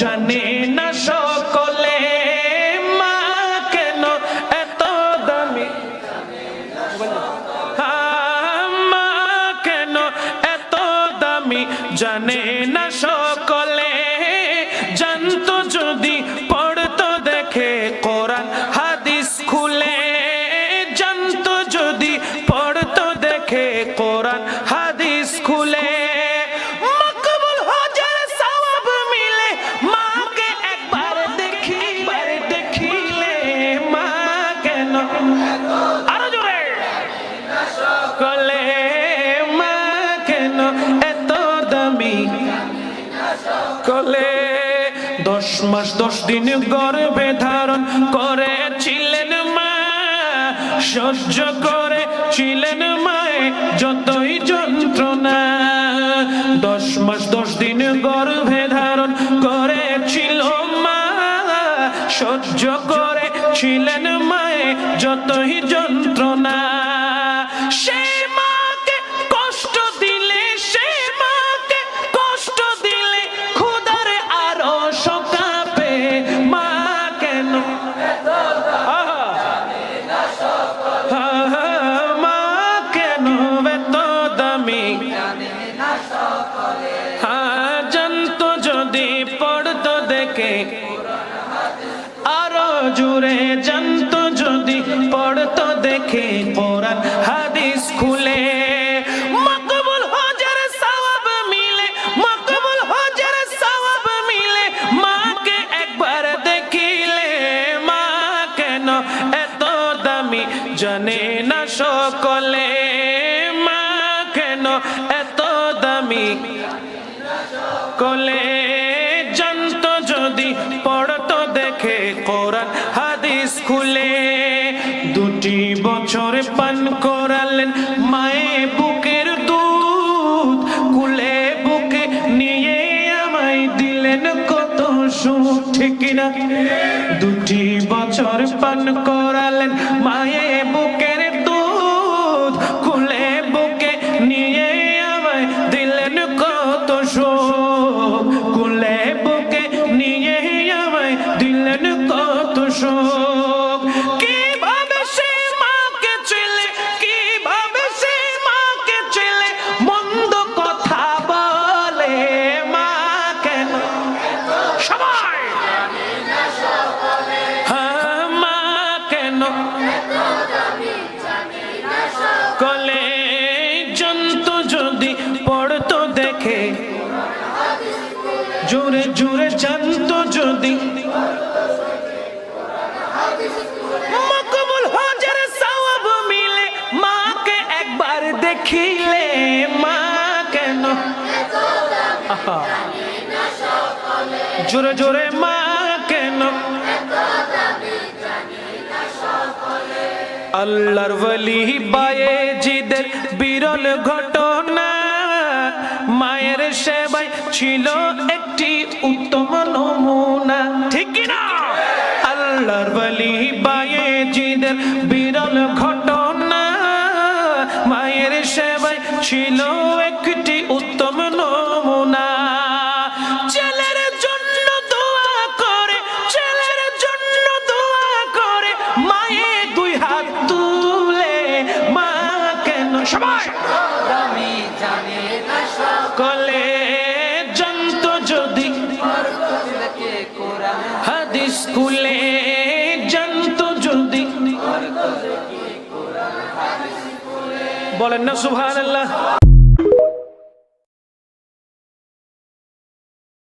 জানে না সকলে মা কেন এত দামি, মা কেন এত দামি জানে না সকলে। জানতো যদি পড়তো দেখে কোরআন হাদিস খুলে, জানতো যদি পড়তো দেখে কোরআন হাদিস খুলে। মকবুল হজের সওয়াব মিলে মাকে একবার দেখিলে মা কেন আরো জোরে সকলে মা কেন এত দামি সকলে। 10 মাস 10 দিন গর্ভে ধারণ করেছিলেন মা, সহ্য করেছিলেন মায়ে যতই যন্ত্রণা। 10 মাস 10 দিন গর্ভে ধারণ করেছিল মা, সহ্য করেছিলেন মায়ে যতই যন্ত্রণা। সে মাকে কষ্ট দিলে, সে মাকে কষ্ট দিলে খোদারে আরো শোকাবে মা কেন মা কেন এত দামি। জানতো যদি পড়তো দেখে আরো জুড়ে, জানতো যদি পড়তো দেখে কোরআন হাদিস খুলে। মকবুল হজের সওয়াব মিলে, মকবুল হজের সওয়াব মিলে মাকে একবার দেখিলে মা কেন এত দামি জানে না সকলে মা কেন এত দামি কলে। জানতো যদি পড়তো দেখে কোরআন হাদিস খুলে। 2 বছর পান করালেন মায়ে বুকের দুধ, কুলে বুকে নিয়ে আমায় দিলেন কত সুখ, ঠিক না? 2 বছর পান করালেন মায়ে বুকের দুধ, কুলে বুকে নিয়ে আমায় দিলেন কত সুখ, কুলে বুকে নিয়ে আমায় দিলেন কত সুখ। কিভাবে সে মাকে ছেলে, কিভাবে সে মাকে ছেলে মন্দ কথা বলে মা কেন সবাই মা কেন কলে। জানতো যদি পড়তো দেখে জোরে জোরে, জানতো যদি মকবুল হজের সওয়াব মিলে মাকে একবার দেখিলে মা কেন জোরে জোরে মা কেন। আল্লাহর ওলি বায়েজিদের বিরল ঘটনা, মায়ের সেবায় ছিল একটি উত্তম নমুনা, ঠিক না? আল্লাহর ওলি বায়েজিদের বিরল ঘটনা, মায়ের সেবায় ছিল একটি উত্তম নমুনা। ছেলের জন্য দোয়া করে, ছেলের জন্য দোয়া করে মায়ে 2 হাত তুলে মা কেন সবাই কলে। জানতো যদি হাদিস খুলে, জানতো যদি বলেন না সুবহানাল্লাহ।